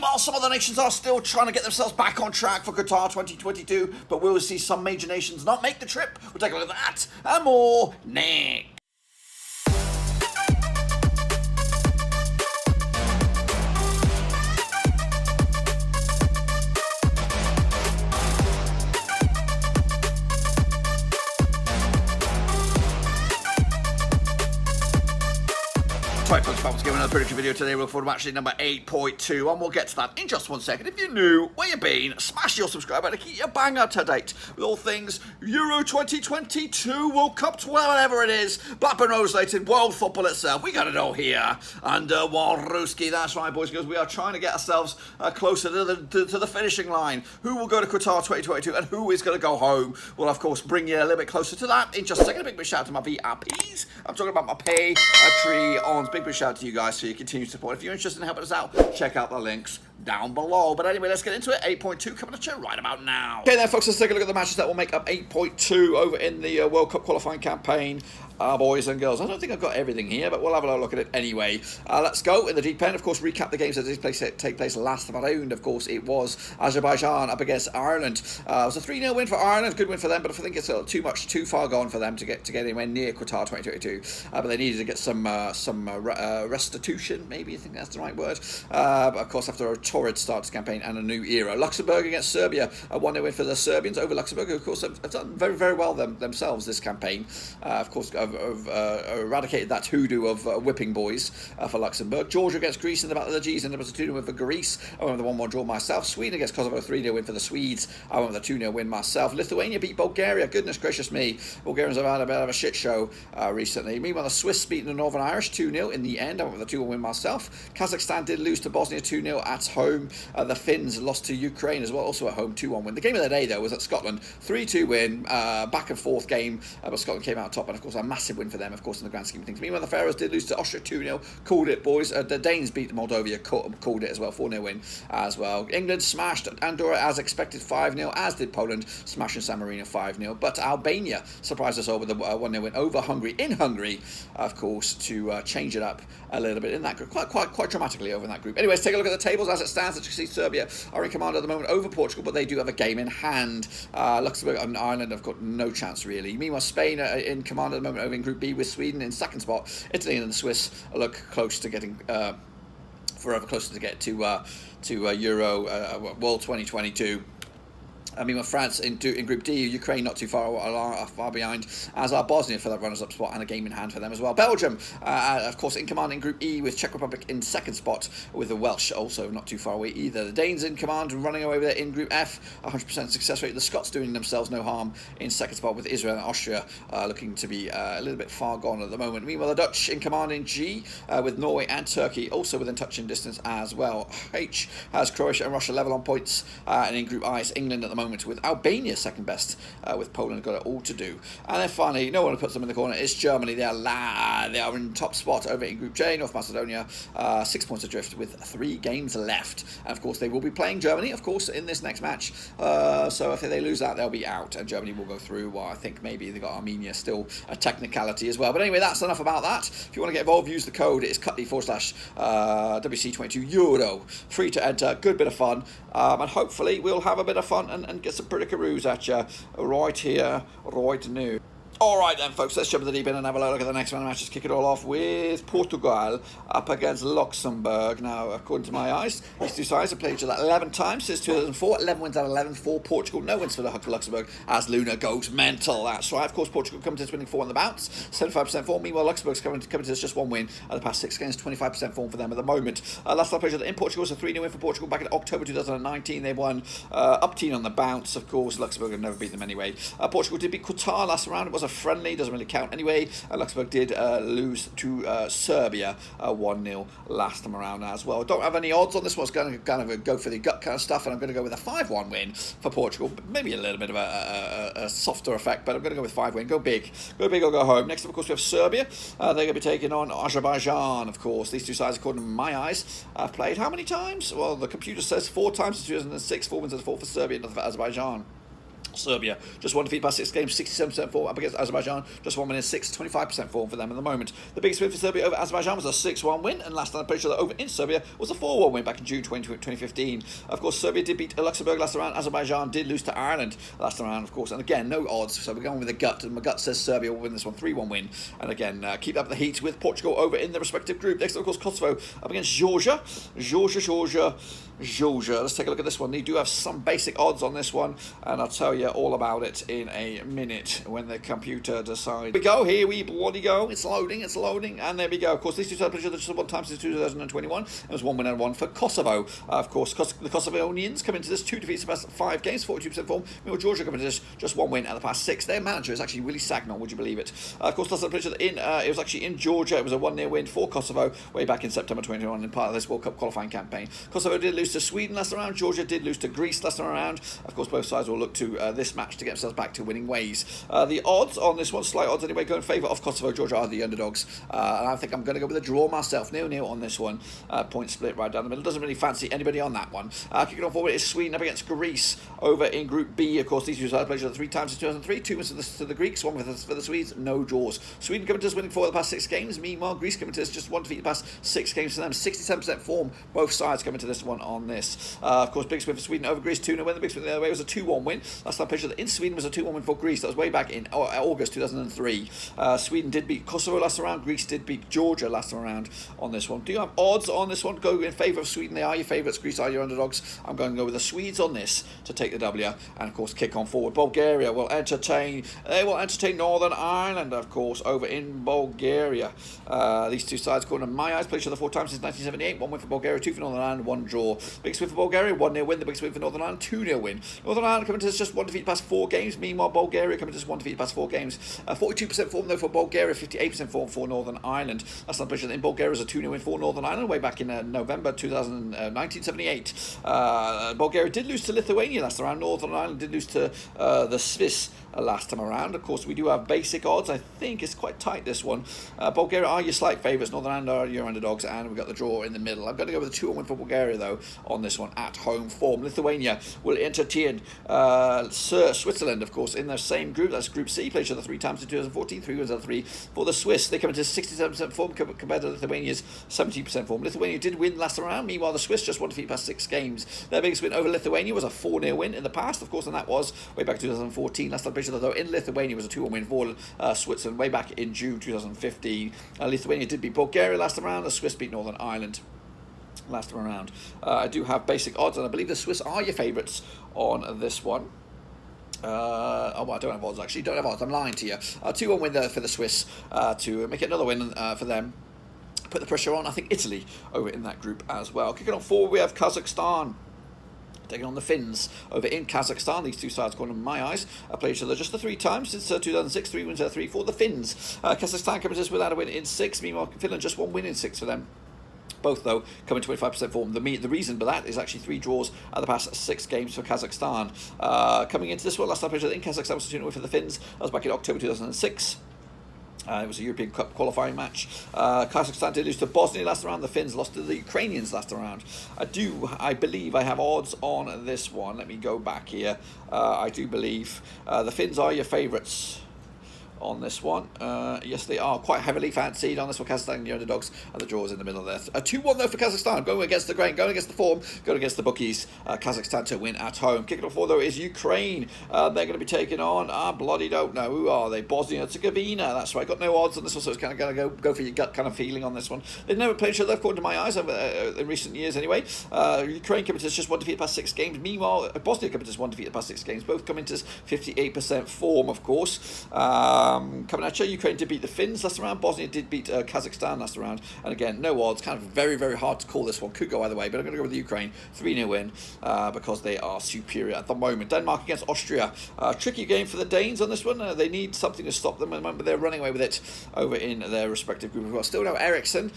Meanwhile, some other nations are still trying to get themselves back on track for Qatar 2022, but we'll see some major nations not make the trip. We'll take a look at that and more next. Right, folks, back to another prediction video today. We look forward to match number 8.2, and we'll get to that in just 1 second. If you're new, where you been, smash your subscribe button to keep your bang up to date with all things Euro 2022, World Cup, whatever it is, Blackburn Rovers related, world football itself. We got it all here under Warruski. That's right, boys and girls. We are trying to get ourselves closer to the finishing line. Who will go to Qatar 2022 and who is going to go home? We'll, of course, bring you a little bit closer to that in just a second. A big shout out to my VIPs. I'm talking about my Patreons. Big shout out to you guys for your continued support. If you're interested in helping us out, check out the links down below. But anyway, let's get into it. 8.2 coming at you right about now. Okay then, folks, let's take a look at the matches that will make up 8.2 over in the World Cup qualifying campaign. Boys and girls, I don't think I've got everything here, but we'll have a look at it anyway. Let's go in the deep end. Of course, recap the games that did take place last round. Of course, it was Azerbaijan up against Ireland. It was a 3-0 win for Ireland, good win for them, but I think it's too far gone for them to get anywhere near Qatar 2022. But they needed to get some restitution, maybe I think that's the right word. Of course, after a torrid start to the campaign and a new era. Luxembourg against Serbia, a 1-0 win for the Serbians over Luxembourg, who of course have done very, very well themselves this campaign. Of course, eradicated that hoodoo of whipping boys for Luxembourg. Georgia against Greece in the Battle of the G's, and there was a 2-0 win for Greece. I went with the 1-1 draw myself. Sweden against Kosovo, 3-0 win for the Swedes. I went with a 2-0 win myself. Lithuania beat Bulgaria. Goodness gracious me. Bulgarians have had a bit of a shit show recently. Meanwhile, the Swiss beating the Northern Irish 2-0 in the end. I went with a 2-1 win myself. Kazakhstan did lose to Bosnia 2-0 at home. The Finns lost to Ukraine as well, also at home 2-1 win. The game of the day, though, was at Scotland. 3-2 win, back and forth game, but Scotland came out top, and of course a massive win for them, of course, in the grand scheme of things. Meanwhile, the Faroes did lose to Austria 2-0. Called it, boys. The Danes beat Moldova, called it as well. 4-0 win as well. England smashed Andorra as expected 5-0, as did Poland, smashing San Marino 5-0. But Albania surprised us all with a 1-0 win over Hungary, in Hungary, of course, to change it up a little bit in that group. Quite dramatically over in that group. Anyways, take a look at the tables as it stands. As you can see, Serbia are in command at the moment over Portugal, but they do have a game in hand. Luxembourg and Ireland have got no chance, really. Meanwhile, Spain are in command at the moment over in Group B with Sweden in second spot. Italy and the Swiss look close to getting forever closer to get to Euro World 2022. I mean, with France in Group D, Ukraine not too far behind, as are Bosnia for that runners-up spot and a game in hand for them as well. Belgium, of course, in command in Group E with Czech Republic in second spot, with the Welsh also not too far away either. The Danes in command and running away with it in Group F, 100% success rate. The Scots doing themselves no harm in second spot, with Israel and Austria looking to be a little bit far gone at the moment. Meanwhile, the Dutch in command in G, with Norway and Turkey also within touching distance as well. H has Croatia and Russia level on points, and in Group I, it's England at the moment, with Albania second best, with Poland got it all to do. And then finally, no one puts them in the corner, it's Germany. They are in top spot over in Group J, North Macedonia, 6 points adrift with 3 games left. And of course, they will be playing Germany, of course, in this next match. So if they lose that, they'll be out, and Germany will go through. Well, I think maybe they got Armenia still a technicality as well. But anyway, that's enough about that. If you want to get involved, use the code. It is Cutley/WC22 Euro. Free to enter, good bit of fun. And hopefully we'll have a bit of fun and get some predickaroos at you right here, right now. Alright then, folks, let's jump in the deep end and have a look at the next round of matches. Kick it all off with Portugal up against Luxembourg. Now, according to my eyes, these two sides have played each other 11 times since 2004. 11 wins out of 11 for Portugal. No wins for Luxembourg as Luna goes mental. That's right. Of course, Portugal comes in winning 4 on the bounce, 75% form. Meanwhile, Luxembourg's coming to this just 1 win out of the past 6 games, 25% form for them at the moment. Last time I played each other in Portugal was a 3-0 win for Portugal back in October 2019. They won up 10 on the bounce. Of course, Luxembourg have never beat them anyway. Portugal did beat Qatar last round. It was a friendly, doesn't really count anyway. Luxembourg did lose to Serbia 1-0 last time around as well. Don't have any odds on this one. I was going to kind of go for the gut kind of stuff, and I'm going to go with a 5-1 win for Portugal. Maybe a little bit of a softer effect, but I'm going to go with 5 win. Go big or go home. Next up, of course, we have Serbia. They're going to be taking on Azerbaijan, of course. These two sides, according to my eyes, have played how many times? Well, the computer says 4 times in 2006, 4 wins and 4 for Serbia, nothing for Azerbaijan. Serbia, just 1 defeat past 6 games, 67% form up against Azerbaijan, just 1 win in 6, 25% form for them at the moment. The biggest win for Serbia over Azerbaijan was a 6-1 win, and last time I'm pretty sure that over in Serbia was a 4-1 win back in June 2015. Of course, Serbia did beat Luxembourg last round, Azerbaijan did lose to Ireland last round, of course, and again, no odds, so we're going with a gut, and my gut says Serbia will win this one, 3-1 win, and again, keep up the heat with Portugal over in the respective group. Next, of course, Kosovo up against Georgia. Georgia. Let's take a look at this one. They do have some basic odds on this one, and I'll tell you all about it in a minute when the computer decides. Here we bloody go. It's loading, and there we go. Of course, these two sides played just one time since 2021. It was 1 win and 1 for Kosovo. Of course, the Kosovonians come into this 2 defeats in the past 5 games, 42% form. Meanwhile, Georgia come into this just 1 win at the past 6. Their manager is actually Willie Sagnol, would you believe it? Of course, last time played it was actually in Georgia. It was a 1-0 win for Kosovo way back in September 2021 in part of this World Cup qualifying campaign. Kosovo did lose to Sweden last round. Georgia did lose to Greece last round. Of course, both sides will look to this match to get themselves back to winning ways. The odds on this one, slight odds anyway, go in favour of Kosovo. Georgia are the underdogs. And I think I'm going to go with a draw myself. 0-0 on this one. Point split right down the middle. Doesn't really fancy anybody on that one. Kicking on forward is Sweden up against Greece over in Group B. Of course, these two sides played each other 3 times in 2003. 2 wins to the Greeks, 1 for the Swedes. No draws. Sweden coming to us winning 4 of the past 6 games. Meanwhile, Greece coming to us just 1 defeat the past 6 games for them. 67% form. Both sides coming to this one on this. Of course, biggest win for Sweden over Greece, 2-0 win. The biggest win the other way was a 2-1 win. Last time picture in Sweden was a 2-1 win for Greece. That was way back in August 2003. Sweden did beat Kosovo last round. Greece did beat Georgia last round on this one. Do you have odds on this one? Go in favour of Sweden. They are your favourites. Greece are your underdogs. I'm going to go with the Swedes on this to take the W. And of course, kick on forward. Bulgaria will entertain. They will entertain Northern Ireland, of course, over in Bulgaria. These two sides, according to my eyes, played each other 4 times since 1978. 1 win for Bulgaria, 2 for Northern Ireland, 1 draw. Biggest win for Bulgaria, 1-0 win. The biggest win for Northern Ireland, 2-0 win. Northern Ireland coming to us just 1 defeat past 4 games. Meanwhile, Bulgaria coming to us 1 defeat past 4 games. 42% form though for Bulgaria, 58% form for Northern Ireland. Last time played in Bulgaria is a 2-0 win for Northern Ireland way back in November 1978. Bulgaria did lose to Lithuania last round. Northern Ireland did lose to the Swiss last time around. Of course, we do have basic odds. I think it's quite tight, this one. Bulgaria are your slight favourites. Northern Ireland are your underdogs, and we've got the draw in the middle. I'm going to go with a 2-1 win for Bulgaria, though, on this one at home form. Lithuania will entertain Switzerland, of course, in the same group. That's Group C. Played each other 3 times in 2014. 3 wins out of 3 for the Swiss. They come into 67% form compared to Lithuania's 70% form. Lithuania did win last round. Meanwhile, the Swiss just 1 defeat past 6 games. Their biggest win over Lithuania was a 4-0 win in the past, of course, and that was way back in 2014. Last time played each other, though, in Lithuania was a 2-1 win for Switzerland way back in June 2015. Lithuania did beat Bulgaria last time around. The Swiss beat Northern Ireland last time around. I do have basic odds, and I believe the Swiss are your favourites on this one. I don't have odds, actually. Don't have odds. I'm lying to you. 2-1 win there for the Swiss to make it another win for them. Put the pressure on, I think, Italy over in that group as well. Kicking on forward, we have Kazakhstan taking on the Finns over in Kazakhstan. These two sides, according to my eyes, played each other just the 3 times since 2006. 3 wins out of 3 for the Finns. Kazakhstan coming just without a win in 6. Meanwhile, Finland just 1 win in 6 for them. Both, though, coming 25% form. The reason for that is actually 3 draws at the past 6 games for Kazakhstan. Coming into this one, last time played in Kazakhstan was a 2-0 win for the Finns. That was back in October 2006. It was a European Cup qualifying match. Kazakhstan did lose to Bosnia last round. The Finns lost to the Ukrainians last round. I believe I have odds on this one. Let me go back here. I do believe the Finns are your favourites on this one. Yes, they are quite heavily fancied on this one. Kazakhstan, your underdogs, and the draws in the middle there. A 2-1 though for Kazakhstan, going against the grain, going against the form, going against the bookies. Kazakhstan to win at home. Kicking off for though is Ukraine. They're going to be taking on, I bloody don't know, who are they? Bosnia-Herzegovina. That's right. Got no odds on this one, so it's kind of going to go for your gut kind of feeling on this one. They've never played each other, according to my eyes, in recent years anyway. Ukraine coming to just 1 defeat past 6 games. Meanwhile, Bosnia coming to just 1 defeat past 6 games. Both coming to 58% form, of course. Coming at you, Ukraine did beat the Finns last round. Bosnia did beat Kazakhstan last round. And again, no odds. Kind of very, very hard to call this one. Could go either way, but I'm going to go with the Ukraine. 3-0 win because they are superior at the moment. Denmark against Austria. Tricky game for the Danes on this one. They need something to stop them. Remember, they're running away with it over in their respective group as well. Still no Eriksson.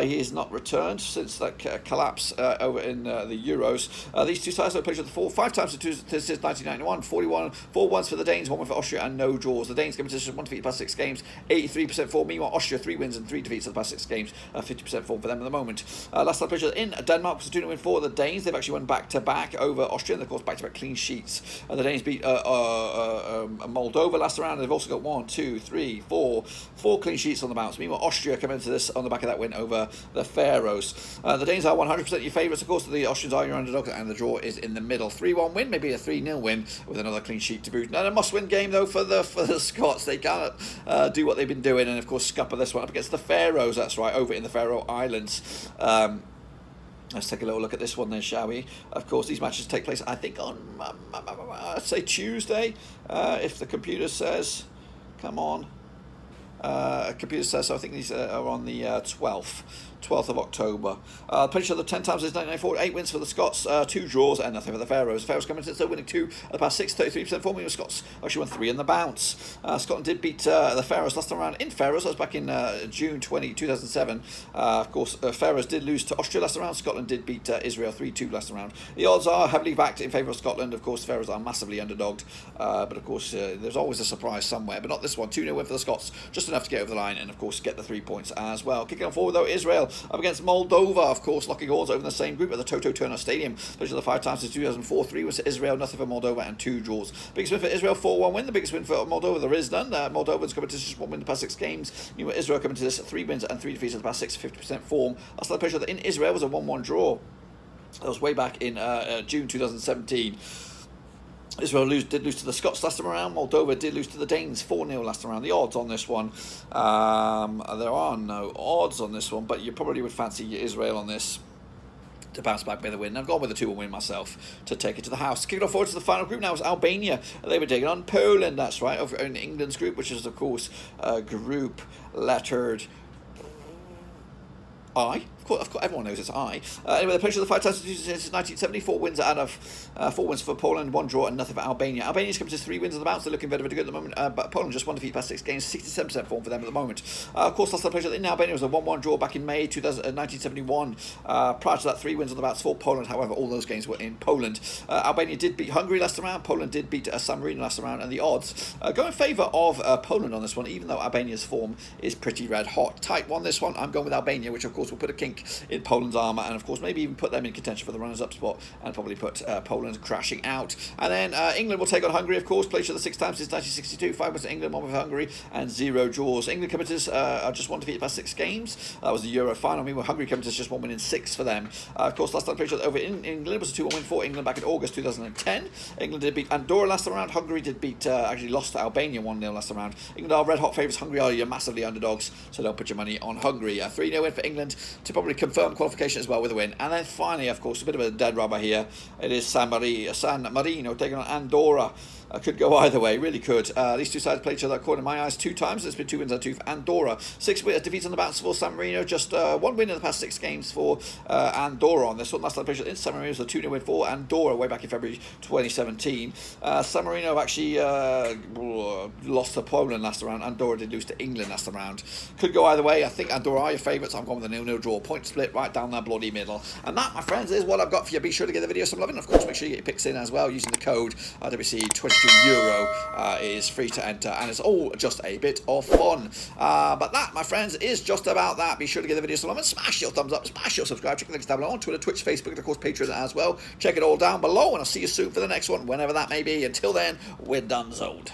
He has not returned since that collapse over in the Euros. These two sides have played each other 5 times since 1991. 4 wins for the Danes, 1 win for Austria, and no draws. The Danes coming to just 1 defeat in the past 6 games, 83% form. Meanwhile, Austria 3 wins and 3 defeats in the past 6 games, 50% form for them at the moment. Last time played in Denmark was a 2-0 win for the Danes. They've actually won back-to-back over Austria, and of course back-to-back clean sheets. The Danes beat Moldova last round, and they've also got 4 clean sheets on the bounce. Meanwhile, Austria come into this on the back of that win over the Faroes. The Danes are 100% your favourites, of course. The Austrians are your underdogs, and the draw is in the middle. 3-1 win, maybe a 3-0 win with another clean sheet to boot. And a must-win game though for the Scots. They can't do what they've been doing, and of course scupper this one up against the Faroes. That's right, over in the Faroe Islands. Let's take a little look at this one then, shall we? Of course, these matches take place, I think, on, I'd say Tuesday, if the computer says, come on. Computer says, so I think these are on the 12th of October. Picture of the 10 times is 1994, 8 wins for the Scots, 2 draws, and nothing for the Faroes. The Faroes coming into winning 2 of the past 6, 33% forming. The Scots actually won 3 in the bounce. Scotland did beat the Faroes last time around in Faroes. That was back in June 2007. Of course, Faroes did lose to Austria last round. Scotland did beat Israel 3-2 last round. The odds are heavily backed in favour of Scotland. Of course, the Faroes are massively underdogged. But of course, there's always a surprise somewhere. But not this one. 2-0 win for the Scots. Just enough to get over the line and, of course, get the 3 points as well. Kicking on forward, though, Israel up against Moldova, of course, locking horns over in the same group at the Toto Turner Stadium. Those are the 5 times since 2004. 3 was to Israel, nothing for Moldova, and 2 draws. Biggest win for Israel, 4-1 win. The biggest win for Moldova, there is none. Moldova's coming to just 1 win in the past 6 games. Meanwhile, Israel coming to this 3 wins and 3 defeats in the past 6, 50% form. Last time picture that in Israel was a 1-1 draw. That was way back in June 2017. Israel did lose to the Scots last time around. Moldova did lose to the Danes 4-0 last time around. The odds on this one, there are no odds on this one, but you probably would fancy Israel on this to bounce back with a win. I've gone with a 2-1 win myself to take it to the house. Kicking off forward to the final group now is Albania. They were taking on Poland, that's right, over in England's group, which is, of course, group lettered I. Of course, everyone knows it's I. Anyway, they played the 5 times since 1970. 4 wins out of 4 wins for Poland, 1 draw, and nothing for Albania. Albania's come to 3 wins on the bounce. They're looking very, very good at the moment. But Poland just 1 defeat past 6 games, 67% form for them at the moment. Of course, last time played in Albania was a 1-1 draw back in May 1971. Prior to that, 3 wins on the bounce for Poland. However, all those games were in Poland. Albania did beat Hungary last round. Poland did beat San Marino last round, and the odds go in favour of Poland on this one, even though Albania's form is pretty red hot. Tight one this one. I'm going with Albania, which of course will put a kink in Poland's armour, and of course maybe even put them in contention for the runners-up spot, and probably put Poland crashing out. And then England will take on Hungary, of course. Played each other 6 times since 1962. 5 wins to England, 1 with Hungary, and 0 draws. England committed just 1 defeat past 6 games. That was the Euro final. Meanwhile, Hungary committed just 1 win in 6 for them. Of course, last time played each other over in England, it was a 2-1 win for England back in August 2010. England did beat Andorra last time around. Hungary did beat, actually lost to Albania 1-0 last time around. England are red hot favourites. Hungary are your massively underdogs, so don't put your money on Hungary. A 3-0 win for England to probably confirm qualification as well with a win. And then finally, of course, a bit of a dead rubber here. It is San Marino taking on Andorra. Could go either way, really could. These two sides played each other, according to my eyes, 2 times. It's been 2 wins and 2 for Andorra. 6 defeats on the bounce for San Marino. Just 1 win in the past 6 games for Andorra on this one. Last time played in San Marino was a 2-0 win for Andorra way back in February 2017. San Marino actually lost to Poland last round. Andorra did lose to England last round. Could go either way. I think Andorra are your favourites. I'm going with a 0-0 draw. Point split right down that bloody middle. And that, my friends, is what I've got for you. Be sure to give the video some love, and of course make sure you get your picks in as well using the code WC22 Euro. Is free to enter, and it's all just a bit of fun. But that, my friends, is just about that. Be sure to give the video some love and smash your thumbs up, smash your subscribe, check the links down below on Twitter, Twitch, Facebook, and of course Patreon as well. Check it all down below, and I'll see you soon for the next one, whenever that may be. Until then, we're done zoned.